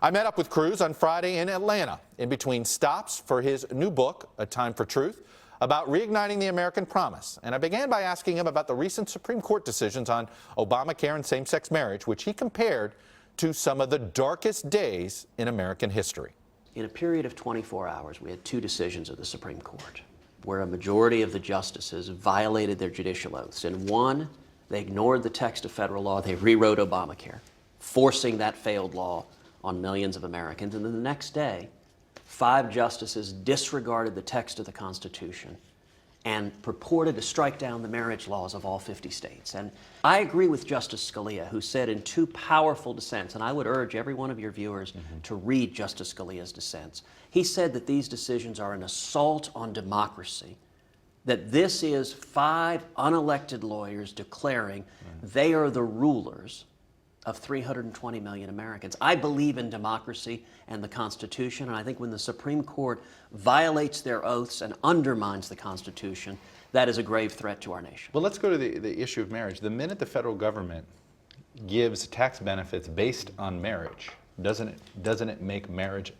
I met up with Cruz on Friday in Atlanta in between stops for his new book, A Time for Truth, about reigniting the American promise. And I began by asking him about the recent Supreme Court decisions on Obamacare and same-sex marriage, which he compared to some of the darkest days in American history. In a period of 24 hours, we had two decisions of the Supreme Court where a majority of the justices violated their judicial oaths. In one, they ignored the text of federal law. They rewrote Obamacare, forcing that failed law on millions of Americans. And then the next day, 5 justices disregarded the text of the Constitution and purported to strike down the marriage laws of all 50 states. And I agree with Justice Scalia, who said in 2 powerful dissents, and I would urge every one of your viewers to read Justice Scalia's dissents. He said that these decisions are an assault on democracy, that this is 5 unelected lawyers declaring they are the rulers of 320 million Americans. I believe in democracy and the Constitution, and I think when the Supreme Court violates their oaths and undermines the Constitution, that is a grave threat to our nation. Well, let's go to the issue of marriage. The minute the federal government gives tax benefits based on marriage, doesn't it make marriage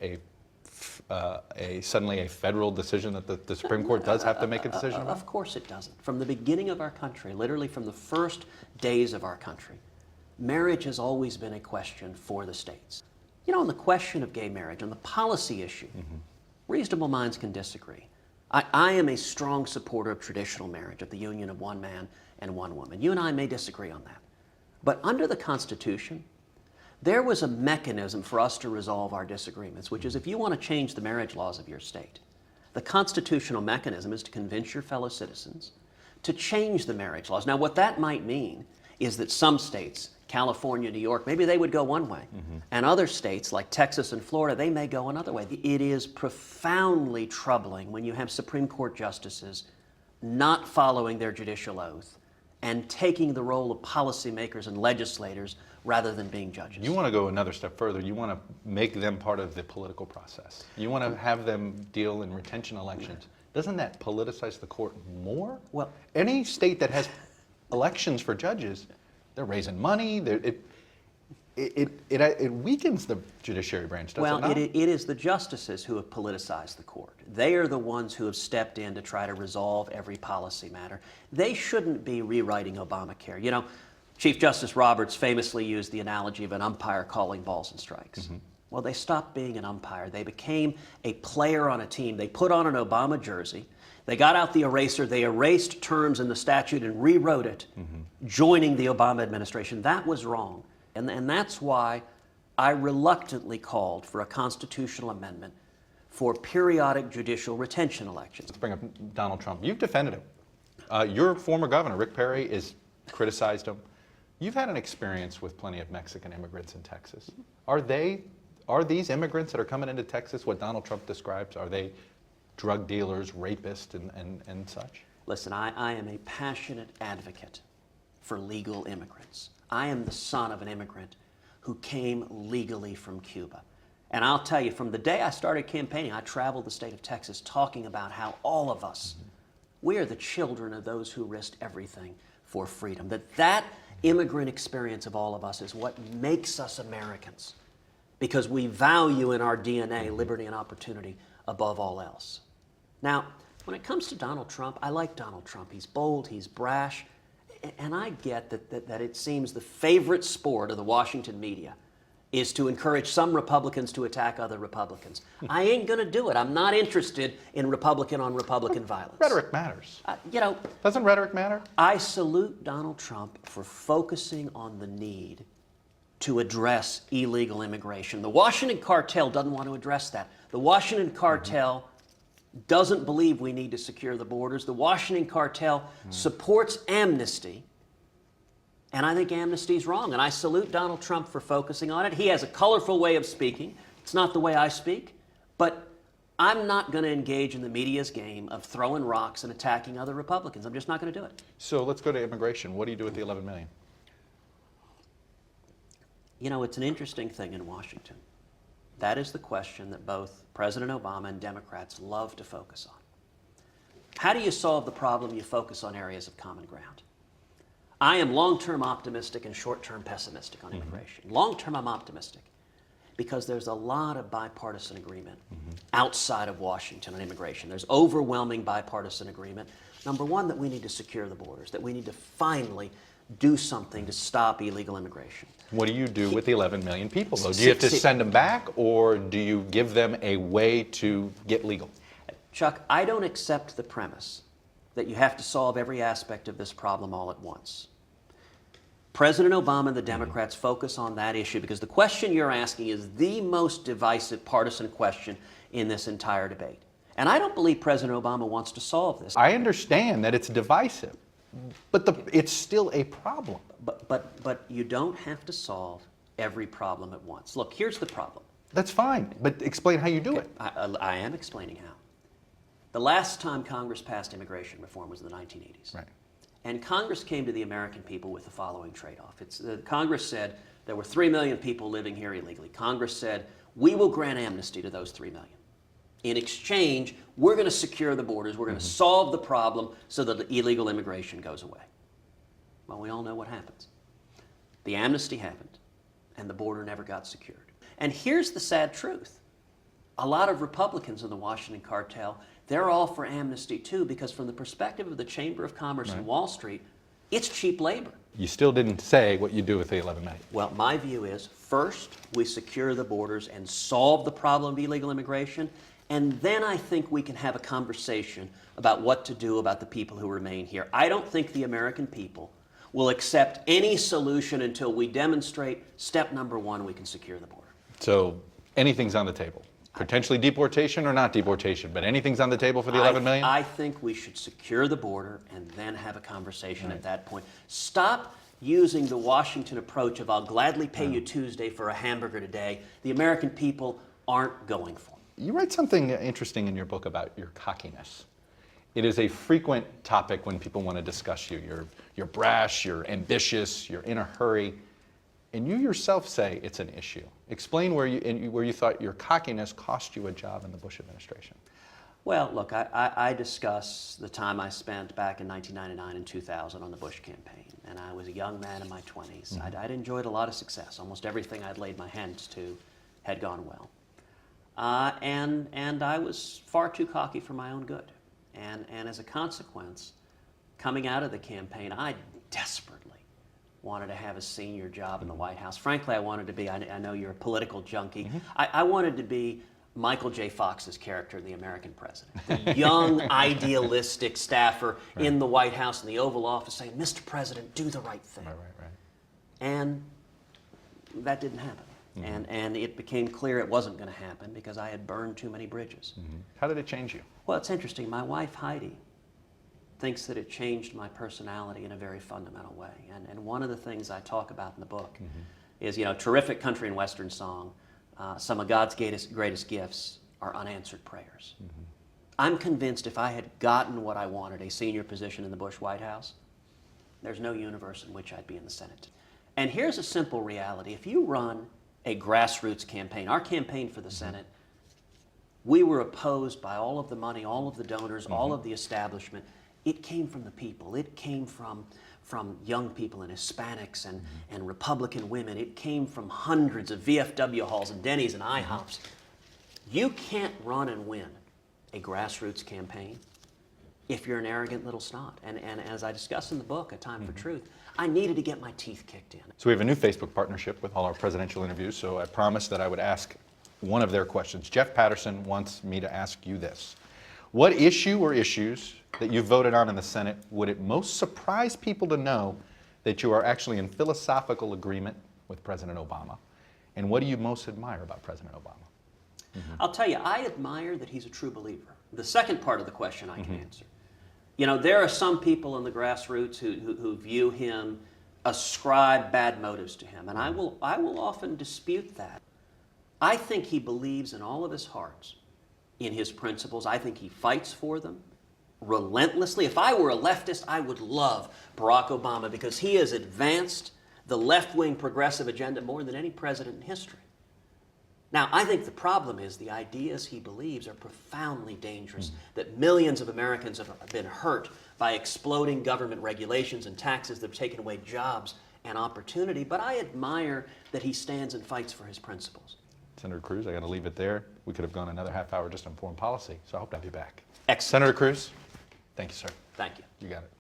suddenly a federal decision that the Supreme Court does have to make a decision about? Of course it doesn't. From the beginning of our country, literally from the first days of our country, marriage has always been a question for the states. You know, on the question of gay marriage, on the policy issue, reasonable minds can disagree. I am a strong supporter of traditional marriage, of the union of one man and one woman. You and I may disagree on that. But under the Constitution, there was a mechanism for us to resolve our disagreements, which is if you want to change the marriage laws of your state, the constitutional mechanism is to convince your fellow citizens to change the marriage laws. Now, what that might mean is that some states, California, New York, maybe they would go one way. And other states like Texas and Florida, they may go another way. It is profoundly troubling when you have Supreme Court justices not following their judicial oath and taking the role of policymakers and legislators rather than being judges. You want to go another step further. You want to make them part of the political process. You want to have them deal in retention elections. Doesn't that politicize the court more? Well, any state that has elections for judges, they're raising money. It weakens the judiciary branch, doesn't it not? Well, it is the justices who have politicized the court. They are the ones who have stepped in to try to resolve every policy matter. They shouldn't be rewriting Obamacare. You know, Chief Justice Roberts famously used the analogy of an umpire calling balls and strikes. Well, they stopped being an umpire. They became a player on a team. They put on an Obama jersey. They got out the eraser, they erased terms in the statute and rewrote it, joining the Obama administration. That was wrong. And that's why I reluctantly called for a constitutional amendment for periodic judicial retention elections. Let's bring up Donald Trump. You've defended him. Your former governor, Rick Perry, has criticized him. You've had an experience with plenty of Mexican immigrants in Texas. Are these immigrants that are coming into Texas what Donald Trump describes? Are they drug dealers, rapists, and such? Listen, I am a passionate advocate for legal immigrants. I am the son of an immigrant who came legally from Cuba. And I'll tell you, from the day I started campaigning, I traveled the state of Texas talking about how all of us, we are the children of those who risked everything for freedom. That immigrant experience of all of us is what makes us Americans, because we value in our DNA liberty and opportunity above all else. Now, when it comes to Donald Trump, I like Donald Trump. He's bold, he's brash, and I get that it seems the favorite sport of the Washington media is to encourage some Republicans to attack other Republicans. I ain't gonna do it. I'm not interested in Republican on Republican violence. Rhetoric matters. You know, doesn't rhetoric matter? I salute Donald Trump for focusing on the need to address illegal immigration. The Washington cartel doesn't want to address that. The Washington cartel doesn't believe we need to secure the borders. The Washington cartel supports amnesty, and I think amnesty is wrong, and I salute Donald Trump for focusing on it. He has a colorful way of speaking. It's not the way I speak, but I'm not going to engage in the media's game of throwing rocks and attacking other Republicans. I'm just not going to do it. So let's go to immigration. What do you do with the 11 million? You know, it's an interesting thing in Washington. That is the question that both President Obama and Democrats love to focus on. How do you solve the problem? You focus on areas of common ground. I am long-term optimistic and short-term pessimistic on immigration. Long-term, I'm optimistic because there's a lot of bipartisan agreement outside of Washington on immigration. There's overwhelming bipartisan agreement. Number one, that we need to secure the borders, that we need to finally do something to stop illegal immigration. What do you do with the 11 million people, though? Do you have to send them back, or do you give them a way to get legal? Chuck, I don't accept the premise that you have to solve every aspect of this problem all at once. President Obama and the Democrats focus on that issue because the question you're asking is the most divisive partisan question in this entire debate. And I don't believe President Obama wants to solve this. I understand that it's divisive, but it's still a problem. But you don't have to solve every problem at once. Look, here's the problem. That's fine, but explain how you do it. I am explaining how. The last time Congress passed immigration reform was in the 1980s. Right. And Congress came to the American people with the following trade-off. Congress said there were 3 million people living here illegally. Congress said, we will grant amnesty to those 3 million. In exchange, we're going to secure the borders. We're going to solve the problem so that the illegal immigration goes away. Well, we all know what happens. The amnesty happened, and the border never got secured. And here's the sad truth. A lot of Republicans in the Washington cartel, they're all for amnesty too, because from the perspective of the Chamber of Commerce and Wall Street, it's cheap labor. You still didn't say what you do with the 11 million. Well, my view is, first, we secure the borders and solve the problem of illegal immigration, and then I think we can have a conversation about what to do about the people who remain here. I don't think the American people will accept any solution until we demonstrate step number one, we can secure the border. So anything's on the table. Potentially deportation or not deportation, but anything's on the table for the 11 million? I think we should secure the border and then have a conversation at that point. Stop using the Washington approach of I'll gladly pay you Tuesday for a hamburger today. The American people aren't going for it. You write something interesting in your book about your cockiness. It is a frequent topic when people want to discuss you. You're brash, you're ambitious, you're in a hurry, and you yourself say it's an issue. Explain where you thought your cockiness cost you a job in the Bush administration. Well, look, I discuss the time I spent back in 1999 and 2000 on the Bush campaign, and I was a young man in my 20s. I'd enjoyed a lot of success. Almost everything I'd laid my hands to had gone well. And I was far too cocky for my own good. And as a consequence, coming out of the campaign, I desperately wanted to have a senior job in the White House. Frankly, I wanted to be, I know you're a political junkie, I wanted to be Michael J. Fox's character in The American President. The young, idealistic staffer in the White House in the Oval Office saying, Mr. President, do the right thing. Right. And that didn't happen. And it became clear it wasn't going to happen because I had burned too many bridges. How did it change you? Well, it's interesting. My wife, Heidi, thinks that it changed my personality in a very fundamental way. And one of the things I talk about in the book is, terrific country and western song, some of God's greatest gifts are unanswered prayers. I'm convinced if I had gotten what I wanted, a senior position in the Bush White House, there's no universe in which I'd be in the Senate. And here's a simple reality. If you run a grassroots campaign, our campaign for the Senate, we were opposed by all of the money, all of the donors, all of the establishment. It came from the people. It came from young people and Hispanics and Republican women. It came from hundreds of VFW halls and Denny's and IHOPs. You can't run and win a grassroots campaign if you're an arrogant little snot. And as I discuss in the book, A Time for Truth, I needed to get my teeth kicked in. So we have a new Facebook partnership with all our presidential interviews, so I promised that I would ask one of their questions. Jeff Patterson wants me to ask you this. What issue or issues that you voted on in the Senate would it most surprise people to know that you are actually in philosophical agreement with President Obama? And what do you most admire about President Obama? I'll tell you, I admire that he's a true believer. The second part of the question I can answer. There are some people in the grassroots who view him, ascribe bad motives to him, and I will often dispute that. I think he believes in all of his heart in his principles. I think he fights for them relentlessly. If I were a leftist, I would love Barack Obama because he has advanced the left-wing progressive agenda more than any president in history. Now, I think the problem is the ideas he believes are profoundly dangerous, that millions of Americans have been hurt by exploding government regulations and taxes that have taken away jobs and opportunity, but I admire that he stands and fights for his principles. Senator Cruz, I got to leave it there. We could have gone another half hour just on foreign policy, so I hope to have you back. Excellent. Senator Cruz, thank you, sir. Thank you. You got it.